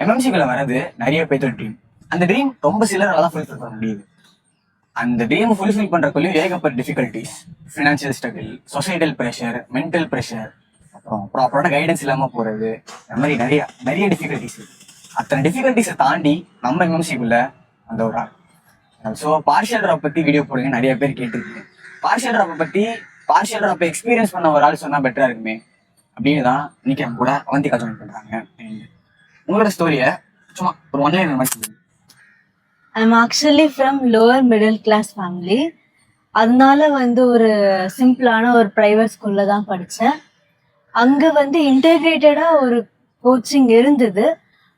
எம்எம்சிக்குள்ள வர்றது நிறைய பேர் ட்ரீம். அந்த ட்ரீம் ரொம்ப சிலரால தான் ஃபுல்ஃபில் பண்ண முடியுது. அந்த ட்ரீம் ஃபுல்ஃபில் பண்றதுக்குள்ளேயும் ஏகப்பட்ட difficulties, financial struggle, societal pressure, mental pressure, அப்புறம் ப்ராப்பரான கைடன்ஸ் இல்லாம போறது, அந்த மாதிரி நிறைய நிறைய டிஃபிகல்ட்டிஸ். அத்தனை டிஃபிகல்ட்டிஸை தாண்டி நம்ம எம்எம்சிக்குள்ள அந்த ஒரு ஆள். ஸோ பார்ஷியல் ட்ராப் பத்தி வீடியோ போடுங்க, நிறைய பேர் கேட்டிருக்கீங்க. பார்ஷியல் ட்ராப் எக்ஸ்பீரியன்ஸ் பண்ண ஒரு ஆள் சொன்னா பெட்டரா இருக்குமே அப்படின்னு தான் இன்னைக்கு நம்ம கூட அவந்திகா ஜாயின் பண்றாங்க. உங்களோட ஸ்டோரியை சும்மா ஒரு ஒன்லைன் மாதிரி. I'm actually from lower middle class family. அதனால ஒரு சிம்பிளான ஒரு பிரைவேட் ஸ்கூல்ல தான் படித்தேன். அங்கே இன்டெகிரேட்டடா ஒரு கோச்சிங் இருந்தது.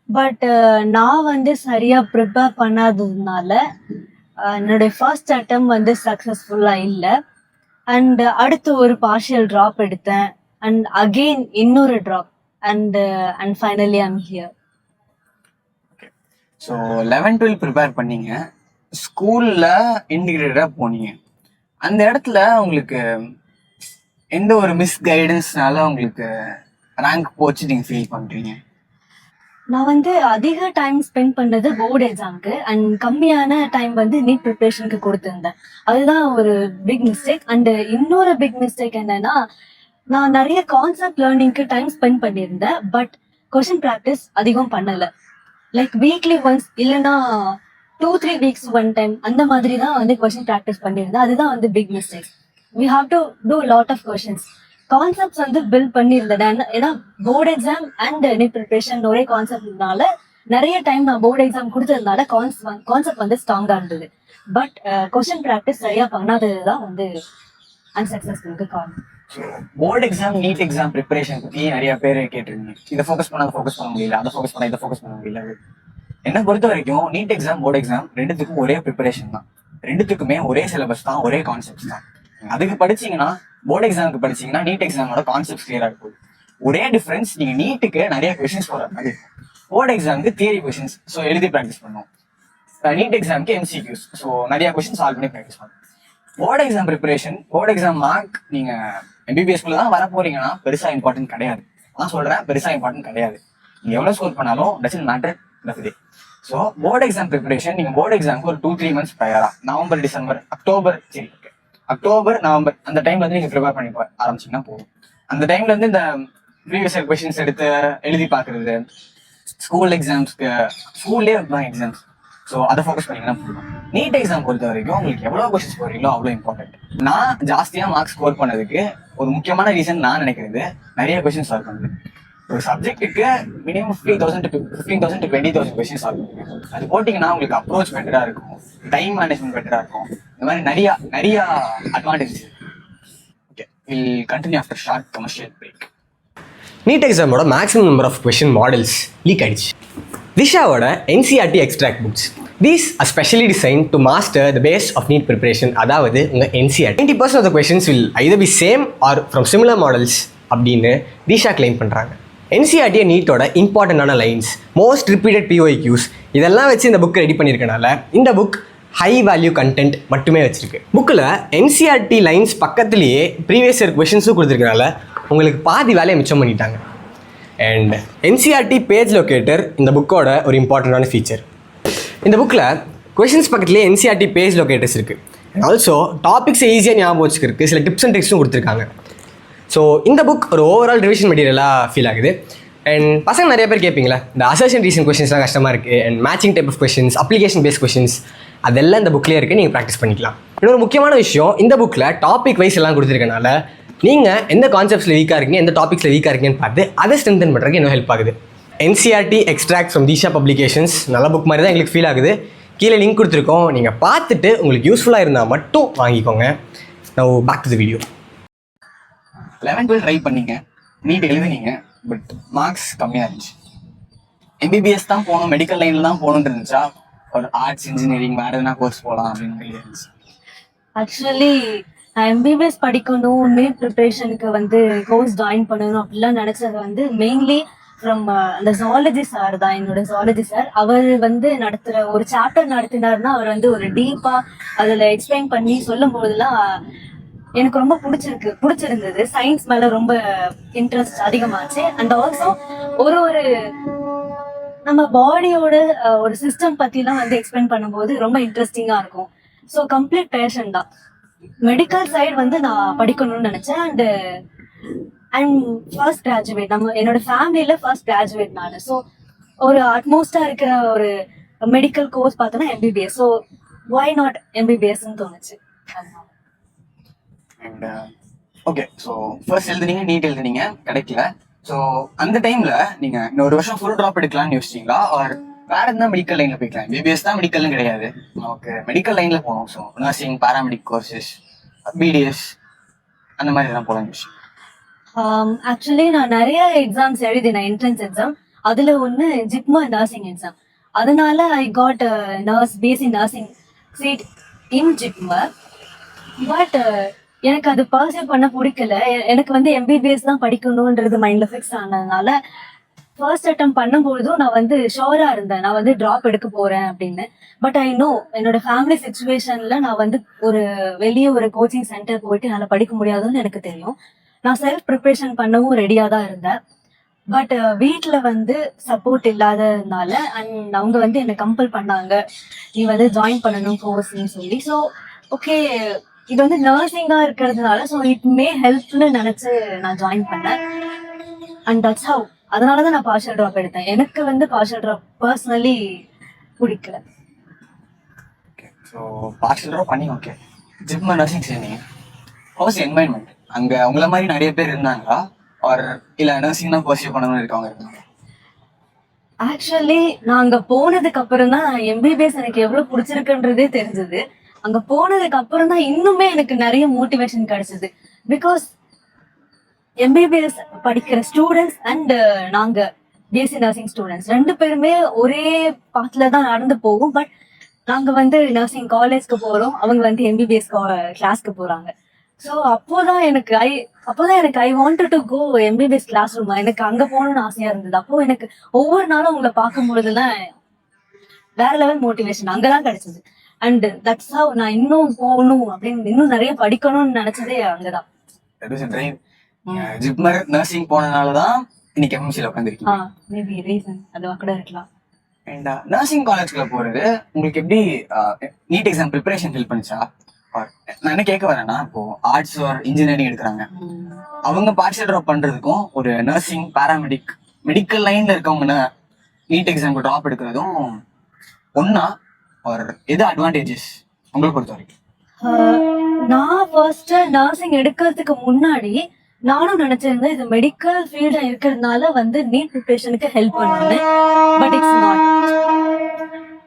பட் நான் சரியாக ப்ரிப்பேர் பண்ணாததுனால என்னுடைய ஃபர்ஸ்ட் அட்டம் சக்ஸஸ்ஃபுல்லாக இல்லை. அண்ட் அடுத்து ஒரு பார்ஷியல் ட்ராப் எடுத்தேன். அண்ட் அகெயின் இன்னொரு drop. And finally I'm here. So 11-12 prepare பண்ணீங்க, ஸ்கூலில் இன்டிகிரேட்டடாக போனீங்க. அந்த இடத்துல உங்களுக்கு எந்த ஒரு மிஸ் கைடன்ஸ்னால உங்களுக்கு ரேங்க் போச்சு நீங்கள் ஃபீல் பண்ணுறீங்க? நான் அதிக டைம் ஸ்பெண்ட் பண்ணது போர்டு எக்ஸாமுக்கு அண்ட் கம்மியான டைம் நீட் ப்ரிப்பரேஷனுக்கு கொடுத்துருந்தேன். அதுதான் ஒரு பிக் மிஸ்டேக். அண்ட் இன்னொரு பிக் மிஸ்டேக் என்னன்னா, நான் நிறைய கான்செப்ட் லேர்னிங்க்கு டைம் ஸ்பெண்ட் பண்ணியிருந்தேன். பட் கொஸ்டின் ப்ராக்டிஸ் அதிகம் பண்ணலை. லைக் வீக்லி ஒன்ஸ் இல்லைன்னா 2-3 வீக்ஸ் ஒன் டைம் அந்த மாதிரி தான் கொஸ்டின் ப்ராக்டிஸ் பண்ணியிருந்தேன். அதுதான் big mistake. We have to do lot of questions. Concepts build பண்ணியிருந்தேன். ஏன்னா board exam and NEET preparation ஒரே கான்செப்ட்னால நிறைய டைம் நான் போர்டு எக்ஸாம் கொடுத்ததுனால கான்செப்ட் ஸ்ட்ராங்கா இருந்தது. பட் கொஸ்டின் ப்ராக்டிஸ் சரியா பண்ணாதது தான் அன்சக்சஸ்ஃபுல்க்கு காரணம். Board exam, NEET exam preparation பத்தி நிறைய பேர் கேட்டிருந்தீங்க. இதை ஃபோக்கஸ் பண்ண முடியல, அதை ஃபோக்கஸ் பண்ண இதை ஃபோக்கஸ் பண்ண முடியல. என்னை பொறுத்த வரைக்கும் நீட் எக்ஸாம், போர்டு எக்ஸாம் ரெண்டுத்துக்கும் ஒரே ப்ரிப்பரேஷன் தான். ரெண்டுத்துக்குமே ஒரே சிலபஸ் தான், ஒரே கான்செப்ட்ஸ் தான். அதுக்கு படிச்சீங்கன்னா, போர்டு எக்ஸாமுக்கு படிச்சீங்கன்னா நீட் எக்ஸாமோட கான்செப்ட்ஸ் கிளியரா இருக்கும். ஒரே டிஃபரன்ஸ், நீங்க நீட்டுக்கு நிறைய கொஸ்டின்ஸ் போடுற மாதிரி இருக்கும். போர்டு எக்ஸாமுக்கு தியரி கொஸ்டின்ஸ், ஸோ எழுதி ப்ராக்டிஸ் பண்ணுவோம். நீட் எக்ஸாமுக்கு எம்சிக்யூஸ், ஸோ நிறைய கொஸ்டின் சால்வ் பண்ணி ப்ராக்டிஸ் பண்ணுவோம். Board exam preparation, board exam mark நீங்க எம்பிபிஎஸ்குள்ள தான் வர போறீங்கன்னா பெருசா இம்பார்ட்டன்ட் கிடையாது. நான் சொல்றேன், பெருசா இம்பார்ட்டன்ட் கிடையாது. நீங்க எவ்வளவு ஸ்கோர் பண்ணாலும் டசன்ட் மேட்டர் டே. ஸோ போர்டு எக்ஸாம் ப்ரிப்பரேஷன், நீங்க போர்டு எக்ஸாமுக்கு ஒரு 2-3 மந்த்ஸ் ப்ரையரா, நவம்பர், டிசம்பர், அக்டோபர், நவம்பர் அந்த டைம்ல நீங்க ப்ரிப்பேர் பண்ணி ஆரம்பிச்சீங்கன்னா போதும். அந்த டைம்ல இந்த ப்ரீவியஸ் இயர் கொஸ்டின்ஸ் எடுத்து எழுதி பாக்குறது, ஸ்கூல் எக்ஸாம்ஸ்க்கு ஸ்கூல்லே வைப்பாங்க எக்ஸாம்ஸ், ஸோ அதை ஃபோக்கஸ் பண்ணிங்கன்னா போதும். நீட் எக்ஸாம் பொறுத்த வரைக்கும் உங்களுக்கு எவ்வளோ கொஸ்டின்ஸ் போறீங்களோ அவ்வளோ இம்பார்ட்டன்ட். நான் ஜாஸ்தியாக மார்க்ஸ் ஸ்கோர் பண்ணதுக்கு ஒரு முக்கியமான ரீசன் நான் நினைக்கிறது, நிறைய கொஸ்டின் சால்வ் பண்ணுது. ஒரு சப்ஜெக்ட்டுக்கு மினிமம் 15,000 to 20,000 கொஸ்டின் சால்வ் பண்ணுங்க. அது போட்டிங்கன்னா உங்களுக்கு அப்ரோச் பெட்டராக இருக்கும், டைம் மேனேஜ்மெண்ட் பெட்டராக இருக்கும். இந்த மாதிரி நிறைய advantage. Okay, will continue after short commercial break. NEET எக்ஸாமோட maximum number of question models leak ஆயிடுச்சு. திஷாவோட NCERT extract books, these are specially designed to master the base of NEET preparation. அதாவது உங்கள் NCERT 90% of the questions will either be same or from similar models அப்படின்னு Disha claim பண்ணுறாங்க. NCERT நீட்டோட இம்பார்ட்டண்டான lines, most repeated POIQs இதெல்லாம் வச்சு இந்த book ready பண்ணியிருக்கனால இந்த book high value content மட்டுமே வச்சிருக்கு. புக்கில் NCERT லைன்ஸ் பக்கத்துலேயே ப்ரீவியஸ் இயர் கொஷின்ஸும் கொடுத்துருக்கனால உங்களுக்கு பாதி வேலையை மிச்சம் பண்ணிட்டாங்க. அண்ட் NCERT பேஜ் லொக்கேட்டர் இந்த புக்கோட ஒரு இம்பார்ட்டண்டான ஃபீச்சர். இந்த புக்கில் கொஷின்ஸ் பக்கத்துலேயே NCERT பேஜ் லொக்கேட்டர்ஸ் இருக்குது. அண்ட் ஆல்சோ டாபிக்ஸை ஈஸியாக ஞாபகம் வச்சுக்கிறதுக்கு சில டிப்ஸ் அண்ட் ட்ரிக்ஸும் கொடுத்துருக்காங்க. ஸோ இந்த புக் ஒரு ஓவரால் ரிவிஷன் மெட்டீரியலாக ஃபீல் ஆகுது. அண்ட் பசங்க நிறைய பேர் கேட்பீங்களா, இந்த அசர்ஷன் ரீசன் கொஷின்ஸ்லாம் கஷ்டமாக இருக்குது, and matching type of questions, application based questions அதெல்லாம் இந்த புக்லேயே இருக்குது, நீங்கள் ப்ராக்டிஸ் பண்ணிக்கலாம். இன்னொரு முக்கியமான விஷயம், இந்த புக்கில் டாபிக் வைஸ் எல்லாம் கொடுத்துருக்கனால நீங்கள் எந்த கான்செப்ட்ஸில் வீக்காக இருக்கீங்க, எந்த டாபிக்ஸில் வீக்காக இருக்கீங்கன்னு பார்த்து அதை ஸ்ட்ரென்தன் பண்ணுறதுக்கு இன்னும் ஹெல்ப் ஆகுது. NCERT extract from Disha publications நல்ல புக் மாதிரி தான் எங்களுக்கு ஃபீல் ஆகுது. கீழே லிங்க் கொடுத்துருக்கோம், நீங்கள் பார்த்துட்டு உங்களுக்கு யூஸ்ஃபுல்லாக இருந்தால் மட்டும் வாங்கிக்கோங்க. நான் back to the video. 11-12 try பண்ணீங்க, நீட் எழுதுனீங்க, பட் மார்க்ஸ் கம்மியாக இருந்துச்சு. MBBS தான் போகணும், மெடிக்கல் லைனில் தான் போகணுன்னு இருந்துச்சா, ஒரு ஆர்ட்ஸ், இன்ஜினியரிங் வேறு எதனா கோர்ஸ் போகலாம் அப்படின்னு இருந்துச்சு? ஆக்சுவலி MBBS படிக்கணும், நீட் ப்ரிப்பரேஷனுக்கு கோர்ஸ் ஜாயின் பண்ணணும் அப்படிலாம் நினச்சது மெயின்லி ஃப்ரம் அந்த ஜுவாலஜி சார் தான். என்னோட ஜுவாலஜி சார் அவர் நடத்துகிற ஒரு சாப்டர் நடத்தினார்னா அவர் ஒரு டீப்பாக அதில் எக்ஸ்பிளைன் பண்ணி சொல்லும் போதெல்லாம் எனக்கு ரொம்ப பிடிச்சிருந்தது. சயின்ஸ் மேலே ரொம்ப இன்ட்ரெஸ்ட் அதிகமாச்சு. அண்ட் ஆல்சோ ஒரு நம்ம பாடியோட ஒரு சிஸ்டம் பத்திலாம் வந்து எக்ஸ்பிளைன் பண்ணும்போது ரொம்ப இன்ட்ரெஸ்டிங்கா இருக்கும். ஸோ கம்ப்ளீட் பேஷன் தான். மெடிக்கல் சைடு வந்து நான் படிக்கணும்னு நினைச்சேன். அண்ட் ஃபர்ஸ்ட் கிராஜுவேட், என்னோட ஃபேமிலியில ஃபர்ஸ்ட் கிராஜுவேட் நான். ஸோ ஒரு அட்மோஸ்டா இருக்கிற ஒரு மெடிக்கல் கோர்ஸ் பார்த்தோன்னா எம்பிபிஎஸ். ஸோ ஒய் நாட் எம்பிபிஎஸ்ன்னு தோணுச்சு. அண்ட் ஓகே, ஸோ ஃபர்ஸ்ட் எழுதுனீங்க, நீட் எழுதுனீங்க, கிடைக்கல. ஸோ அந்த டைம்ல நீங்க இன்னொரு வருஷம் ஃபுல் ட்ராப் எடுக்கலாம்னு யோசிச்சீங்களா? ஆர் வேற எதுனா மெடிக்கல் லைன்ல போய்க்கலாம்? எம்பிபிஎஸ் தான் மெடிக்கல்னு கிடையாது, நமக்கு மெடிக்கல் லைன்ல போகணும். So nursing, paramedic courses, BDS அந்த மாதிரி எல்லாம் போகலாம்னு யோசிச்சேன். ஆக்சுவலி நான் நிறைய எக்ஸாம்ஸ் எழுதினேன், என்ட்ரன்ஸ் எக்ஸாம். அதுல ஒன்று ஜிப்மா நர்சிங் எக்ஸாம். அதனால I got BSc nursing seat in JIPMER. But எனக்கு அது பர்சீவ் பண்ண பிடிக்கல. எனக்கு வந்து எம்பிபிஎஸ் தான் படிக்கணும்ன்றது மைண்ட்ல ஃபிக்ஸ் ஆனதுனால ஃபர்ஸ்ட் அட்டம் பண்ணும்போதும் நான் வந்து ஷோரா இருந்தேன், நான் வந்து ட்ராப் எடுக்க போறேன் அப்படின்னு. பட் ஐ நோ என்னோட ஃபேமிலி சுச்சுவேஷன்ல நான் வந்து வெளியே ஒரு கோச்சிங் சென்டர் போயிட்டு என்னால் படிக்க முடியாதுன்னு எனக்கு தெரியும். நான் செல்ஃப் ப்ரிப்பரேஷன் பண்ணவும் ரெடியா தான் இருந்தேன். பட் வீட்டில் வந்து சப்போர்ட் இல்லாததுனால அண்ட் அவங்க வந்து என்னை கம்பல் பண்ணாங்க, நீ வந்து ஜாயின் பண்ணணும் கோர்ஸ்ன்னு சொல்லி. ஸோ ஓகே, இது வந்து நர்சிங்கா இருக்கிறதுனால ஸோ இட் மே ஹெல்ப்னு நினைச்சு நான் ஜாயின் பண்ணேன். And that's how. அதனாலதான் நான் பார்ஷியல் ட்ராப் எடுத்தேன். எனக்கு வந்து பார்ஷியல் ட்ராப் பர்சனலி பிடிக்கல. ஸோ பார்ஷியல் ட்ராப் பண்ணி ஓகே ஜிப்மா நர்சிங் சேர்ந்தீங்க. ஹவுஸ் என்வாயன்மெண்ட் அங்கே உங்களை மாதிரி நிறைய பேர் இருந்தாங்களா? ஆர் இல்லை நர்சிங் தான் பர்சியூ பண்ணணும்னு இருக்கவங்க இருந்தாங்க? ஆக்சுவலி நான் அங்க போனதுக்கு அப்புறம் தான் எம்பிபிஎஸ் எனக்கு எவ்வளவு பிடிச்சிருக்குன்றதே தெரிஞ்சது. அங்க போனதுக்கு அப்புறம் தான் இன்னுமே எனக்கு நிறைய மோட்டிவேஷன் கிடைச்சது. பிகாஸ் எம்பிபிஎஸ் படிக்கிற ஸ்டூடெண்ட்ஸ் அண்ட் நாங்க பிஎஸ்சி நர்சிங் ஸ்டூடெண்ட்ஸ் ரெண்டு பேருமே ஒரே பாத்துல தான் நடந்து போகும். பட் நாங்க வந்து நர்சிங் காலேஜ்க்கு போறோம், அவங்க வந்து எம்பிபிஎஸ் கிளாஸ்க்கு போறாங்க. ஸோ அப்போதான் எனக்கு I wanted to go MBBS classroom. எனக்கு அங்க போகணும்னு ஆசையா இருந்தது. அப்போ எனக்கு ஒவ்வொரு நாளும் உங்களை பார்க்கும் பொழுதுதான் வேற லெவல் மோட்டிவேஷன் அங்கதான் கிடைச்சது. அண்ட் தட்ஸ் ஹவ் நான் இன்னும் போகணும் அப்படின்னு இன்னும் நிறைய படிக்கணும்னு நினைச்சதே அங்கதான். ஜிப்மர் நர்சிங் போனனாலதான் இன்னைக்கு எம்எம்சில உட்காந்துருக்கீங்க. மேபி ரீசன் அதுவா கூட இருக்கலாம். அண்ட் நர்சிங் காலேஜ்ல போறது உங்களுக்கு எப்படி நீட் எக்ஸாம் ப்ரிப்பரேஷன் ஹெல்ப் பண்ணுச்சா? நான் என்ன கேட்க வரேன்னா, இப்போ ஆர்ட்ஸ் ஆர் இன்ஜினியரிங் எடுக்கிறாங்க, அவங்க பார்ஷியல் ட்ராப் பண்றதுக்கும் ஒரு நர்சிங், பாராமெடிக், மெடிக்கல் லைன்ல இருக்கவங்க நீட் எக்ஸாம்க்கு ட்ராப் எடுக்கிறதும் ஒன்னா? ஒரு எது அட்வான்டேஜஸ் உங்களை பொறுத்த வரைக்கும்? நான் ஃபர்ஸ்ட் நர்சிங் எடுக்கிறதுக்கு முன்னாடி நானும் நினைச்சிருந்தேன் இது மெடிக்கல் ஃபீல்டா இருக்கிறதுனால வந்து நீட் ப்ரிப்பரேஷனுக்கு ஹெல்ப் பண்ணுவேன். But it's not.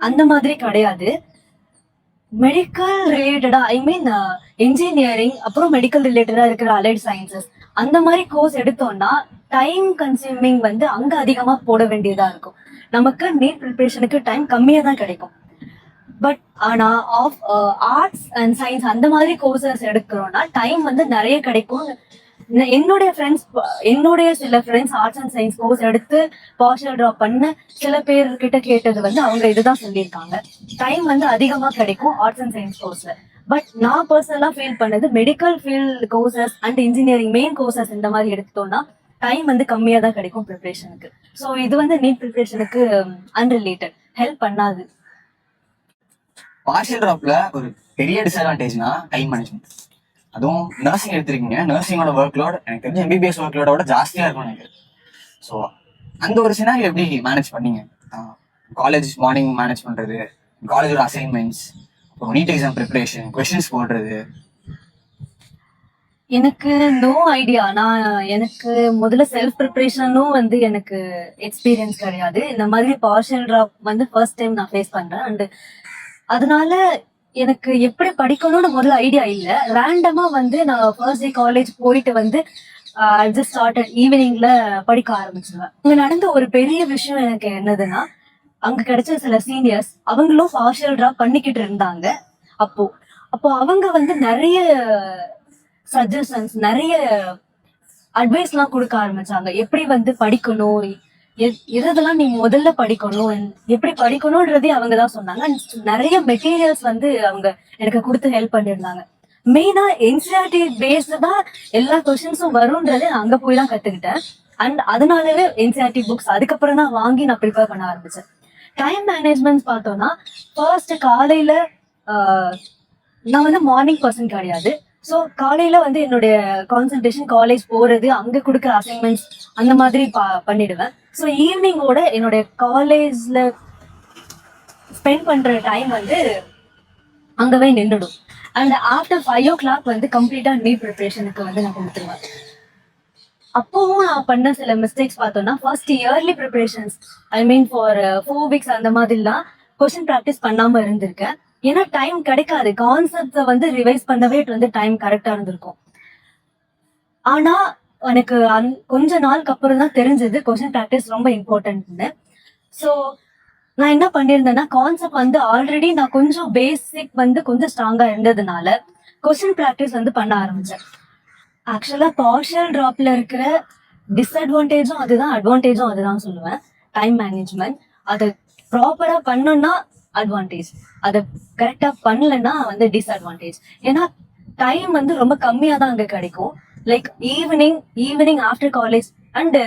அந்த மாதிரி கிடையாது. மெடிக்கல் ரிலேட்டடா ஐ மீன் இன்ஜினியரிங் அப்புறம் மெடிக்கல் ரிலேட்டடா இருக்கிற அலைட் சயின்சஸ் அந்த மாதிரி கோர்ஸ் எடுத்தோம்னா டைம் கன்சியூமிங் வந்து அங்க அதிகமா போட வேண்டியதா இருக்கும். நமக்கு நீட் ப்ரிப்பரேஷனுக்கு டைம் கம்மியா தான் கிடைக்கும். பட் ஆனா ஆர்ட்ஸ் அண்ட் சயின்ஸ் அந்த மாதிரி கோர்சஸ் எடுக்கிறோம்னா டைம் வந்து நிறைய கிடைக்கும். என்னுடைய சில friends arts and science course எடுத்து பார்ஷியல் ட்ராப் பண்ண சில பேர் கிட்ட கேட்டது வந்து அவங்க இதுதான் சொல்லியிருக்காங்க, டைம் வந்து அதிகமா கிடைக்கும் ஆர்ட்ஸ் அண்ட் சயின்ஸ் கோர்ஸ்ல. பட் நான் பர்சனலா ஃபீல் பண்ணது medical field courses and engineering main courses இந்த மாதிரி எடுத்தோம்னா டைம் வந்து கம்மியா தான் கிடைக்கும் ப்ரிப்பரேஷனுக்கு. ஸோ இது வந்து நீட் ப்ரிப்பரேஷனுக்கு அன்ரிலேட்டட், ஹெல்ப் பண்ணாது. பார்ஷியல் ட்ராப்ல ஒரு பெரிய டிஸ்அட்வான்டேஜ்னா டைம் மேனேஜ்மெண்ட். அதுவும் நர்சிங் எடுத்திருக்கீங்க, நர்சிங்கோட ஒர்க் லோட் எனக்கு தெரிஞ்ச எம்பிபிஎஸ் ஒர்க் லோட ஜாஸ்தியா இருக்கும் நினைக்கிறேன். ஸோ அந்த ஒரு சினாரியோ எப்படி மேனேஜ் பண்ணீங்க? காலேஜ் மார்னிங் மேனேஜ் பண்றது, காலேஜோட அசைன்மெண்ட்ஸ், அப்புறம் நீட் எக்ஸாம் ப்ரிப்பரேஷன், கொஸ்டின்ஸ் போடுறது. எனக்கு நோ ஐடியா. எனக்கு முதல்ல செல்ஃப் ப்ரிப்பரேஷனும் வந்து எனக்கு எக்ஸ்பீரியன்ஸ் கிடையாது. இந்த மாதிரி பார்ஷியல் ட்ராப் வந்து ஃபர்ஸ்ட் டைம் நான் ஃபேஸ் பண்றேன். அண்ட் அதனால எனக்கு எப்படி படிக்கணும்னு முதல்ல ஐடியா இல்லை. ரேண்டமா வந்து நான் ஃபர்ஸ்ட் டே காலேஜ் போயிட்டு வந்து ஜஸ்ட் ஸ்டார்டட் ஈவினிங்ல படிக்க ஆரம்பிச்சிருவேன். அங்க நடந்த ஒரு பெரிய விஷயம் எனக்கு என்னதுன்னா, அங்க கிடைச்ச சில சீனியர்ஸ் அவங்களும் பார்ஷியல் ட்ராப் பண்ணிக்கிட்டு இருந்தாங்க. அப்போ அவங்க வந்து நிறைய சஜஷன்ஸ், நிறைய அட்வைஸ் எல்லாம் கொடுக்க ஆரம்பிச்சாங்க. எப்படி வந்து படிக்கணும், இதெல்லாம் நீங்க முதல்ல படிக்கணும், எப்படி படிக்கணும்ன்றதே அவங்க தான் சொன்னாங்க. நிறைய மெட்டீரியல்ஸ் வந்து அவங்க எனக்கு கொடுத்து ஹெல்ப் பண்ணிருந்தாங்க. மெயினா என்சிஆர்டி பேஸ்டு தான் எல்லா கொஸ்டின்ஸும் வரும்ன்றதே நான் அங்க போய் தான் கத்துக்கிட்டேன். அண்ட் அதனாலவே என்சிஆர்டி புக்ஸ் அதுக்கப்புறம் தான் வாங்கி நான் ப்ரிப்பேர் பண்ண ஆரம்பிச்சேன். டைம் மேனேஜ்மெண்ட் பார்த்தோம்னா ஃபர்ஸ்ட் காலையில நான் வந்து மார்னிங் பர்சன் கிடையாது. ஸோ காலையில வந்து என்னுடைய கான்சன்ட்ரேஷன் காலேஜ் போறது, அங்க கொடுக்குற அசைன்மெண்ட்ஸ் அந்த மாதிரி பண்ணிடுவேன். ஸோ ஈவினிங்கோட என்னுடைய காலேஜ்ல ஸ்பெண்ட் பண்ற டைம் வந்து அங்கவே நின்றுடும். அண்ட் ஆஃப்டர் 5 o'clock வந்து கம்ப்ளீட்டா நீட் ப்ரிப்பரேஷனுக்கு வந்து நான் கொடுத்துருவேன். அப்பவும் நான் பண்ண சில மிஸ்டேக்ஸ் பார்த்தோம்னா, first early preparations I mean for 4 weeks அந்த மாதிரிலாம் கொஸ்டின் ப்ராக்டிஸ் பண்ணாம இருந்திருக்கேன். ஏன்னா டைம் கிடைக்காது. கான்செப்ட்ஸை வந்து ரிவைஸ் பண்ணவே வந்து டைம் கரெக்டா இருந்திருக்கும். ஆனா எனக்கு கொஞ்ச நாளுக்கு அப்புறம் தான் தெரிஞ்சது கொஸ்டின் ப்ராக்டிஸ் ரொம்ப இம்பார்ட்டன்ட்னு. ஸோ நான் என்ன பண்ணியிருந்தேன்னா, கான்செப்ட் வந்து ஆல்ரெடி நான் கொஞ்சம் பேசிக் வந்து கொஞ்சம் ஸ்ட்ராங்கா இருந்ததுனால கொஸ்டின் ப்ராக்டிஸ் வந்து பண்ண ஆரம்பிச்சேன். ஆக்சுவலா பார்ஷியல் டிராப்ல இருக்கிற டிஸ்அட்வான்டேஜும் அதுதான், அட்வான்டேஜும் அதுதான் சொல்லுவேன். டைம் மேனேஜ்மெண்ட் அதை ப்ராப்பரா பண்ணோம்னா அட்வான்டேஜ், அதை கரெக்டா பண்ணலன்னா வந்து டிஸ்அட்வான்டேஜ். ஏன்னா டைம் வந்து ரொம்ப கம்மியா தான் அங்க கிடைக்கும். Like evening after college and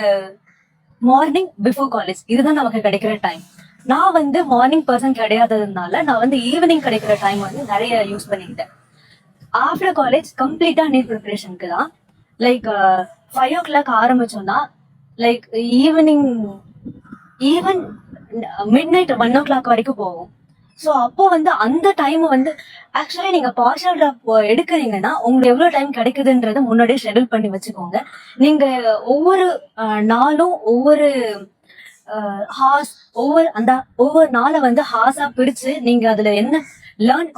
morning before college, இதுதான் நமக்கு கிடைக்கிற டைம். நான் வந்து மார்னிங் பர்சன் கிடையாததுனால நான் வந்து ஈவினிங் கிடைக்கிற டைம் வந்து நிறைய யூஸ் பண்ணிக்கிட்டேன். ஆஃப்டர் காலேஜ் கம்ப்ளீட்டா நீட் ப்ரிப்பரேஷனுக்கு தான். லைக் 5 o'clock ஆரம்பிச்சோம்னா லைக் ஈவன் மிட்-நைட் 1 o'clock வரைக்கும் போகும். ஸோ அப்போ வந்து அந்த டைம் வந்து ஆக்சுவலி நீங்க பார்ஷியல் டிராப் எடுக்கிறீங்கன்னா உங்களுக்கு எவ்வளவு டைம் கிடைக்குதுன்றத முன்னாடியே ஷெட்யூல் பண்ணி வச்சுக்கோங்க. நீங்க ஒவ்வொரு நாளும் ஒவ்வொரு ஹார்ஸ் ஒவ்வொரு நாளை வந்து ஹார்ஸா பிரிச்சு நீங்க அதுல என்ன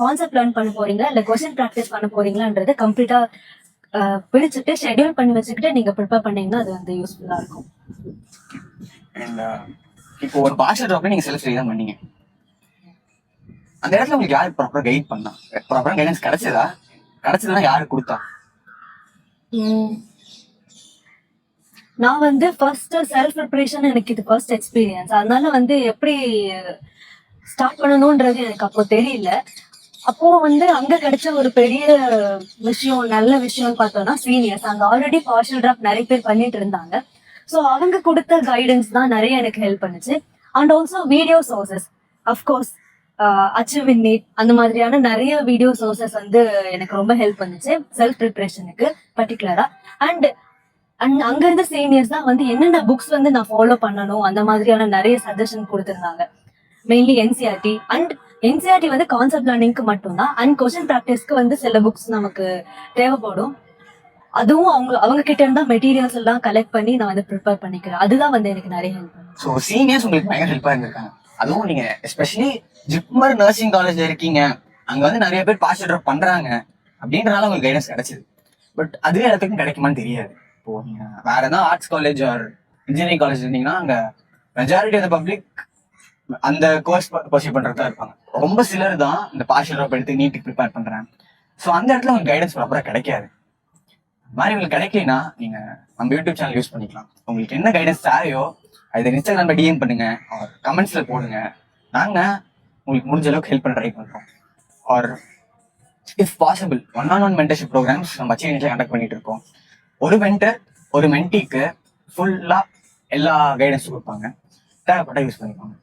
கான்செப்ட் லேர்ன் பண்ண போறீங்களா இல்ல கொஸ்டின் ப்ராக்டிஸ் பண்ண போறீங்களான்றத கம்ப்ளீட்டா பிரிச்சுட்டு ஷெட்யூல் பண்ணி வச்சுக்கிட்டு நீங்க ப்ரிப்பேர் பண்ணீங்கன்னா அது வந்து யூஸ்ஃபுல்லா இருக்கும். அண்ட் இப்போ ஒரு பார்ஷியல் டிராப்ல நீங்க செல்ஃப் ஸ்டடி தான் பண்ணீங்க. அந்த இடத்துல உங்களுக்கு யாரு ப்ராப்பரா கைட் பண்ணா? ப்ராப்பரா கைடன்ஸ் கிடைச்சதுன்னா யாரு கொடுத்தா? நான் வந்து ஃபர்ஸ்ட் செல்ஃப் ப்ரிப்பரேஷன் எனக்கு இது ஃபர்ஸ்ட் எக்ஸ்பீரியன்ஸ். அதனால வந்து எப்படி ஸ்டார்ட் பண்ணணும்ன்றது எனக்கு அப்போ தெரியல. அப்போ வந்து அங்க கிடைச்ச ஒரு பெரிய விஷயம், நல்ல விஷயம்னு பார்த்தோம்னா சீனியர்ஸ் அங்க ஆல்ரெடி பார்ஷியல் டிராப் நிறைய பேர் பண்ணிட்டு இருந்தாங்க. ஸோ அவங்க கொடுத்த கைடன்ஸ் தான் நிறைய எனக்கு ஹெல்ப் பண்ணுச்சு. And also video sources, of course achieve in NEET அந்த மாதிரியான நிறைய வீடியோ சோர்சஸ் வந்து எனக்கு ரொம்ப ஹெல்ப் பண்ணுச்சு செல்ஃப் ப்ரிப்பரேஷனுக்கு பர்டிகுலரா. அண்ட் அங்க இருந்த சீனியர்ஸ் தான் வந்து என்னென்ன புக்ஸ் வந்து நான் ஃபாலோ பண்ணணும் அந்த மாதிரியான நிறைய சஜஷன் கொடுத்திருந்தாங்க. மெயின்லி என்சிஆர்டி அண்ட் என்சிஆர்டி வந்து கான்செப்ட் லேர்னிங்க்கு மட்டும்தான். அண்ட் கொஸ்டின் ப்ராக்டிஸ்க்கு வந்து சில புக்ஸ் நமக்கு தேவைப்படும். அதுவும் அவங்க கிட்ட இருந்தா மெட்டீரியல்ஸ் எல்லாம் கலெக்ட் பண்ணி நான் வந்து ப்ரிப்பேர் பண்ணிக்கிறேன். அதுதான் வந்து எனக்கு நிறைய ஹெல்ப் பண்ணும். ஸோ சீனியர்ஸ் உங்களுக்கு பயங்கர ஹெல்ப்பா இருந்திருக்காங்க. அதுவும் நீங்க எஸ்பெஷலி ஜிப்மர் நர்சிங் காலேஜ்ல இருக்கீங்க, அங்க வந்து நிறைய பேர் பார்ஷியல் டிராப் பண்றாங்க அப்படின்றனால உங்களுக்கு கைடன்ஸ் கிடைச்சது. பட் அதுவே எல்லாத்துக்கும் கிடைக்குமான்னு தெரியாது. இப்போ நீங்க வேற ஏதாவது arts college or engineering college இருந்தீங்கன்னா அங்க மெஜாரிட்டி ஆஃப் த பப்ளிக் அந்த கோர்ஸ் பர்சியூ பண்றதா இருப்பாங்க. ரொம்ப சிலர் தான் இந்த பார்ஷியல் டிராப் எடுத்து நீட்டுக்கு ப்ரிப்பேர் பண்றாங்க. ஸோ அந்த இடத்துல உங்களுக்கு கைடன்ஸ் ப்ராப்பரா கிடைக்காது. மாதிரி உங்களுக்கு கிடைக்கலனா நீங்க நம்ம யூடியூப் சேனல் யூஸ் பண்ணிக்கலாம். உங்களுக்கு என்ன கைடன்ஸ் தேவையோ அதை இன்ஸ்டாகிராம்ல டிஎம் பண்ணுங்க, ஆர் கமெண்ட்ஸ்ல போடுங்க. நாங்க உங்களுக்கு முடிஞ்ச அளவுக்கு ஹெல்ப் பண்ண ட்ரை பண்றோம். Or if possible 1-on-1 mentorship programmes நம்ம அச்சீவ்மெண்ட்ல கண்டக்ட் பண்ணிட்டு இருக்கோம். ஒரு மென்டர் ஒரு மென்டிக்கு ஃபுல்லா எல்லா கைடன்ஸும் கொடுப்பாங்க. தேவைப்பட்டா யூஸ் பண்ணிக்கோங்க.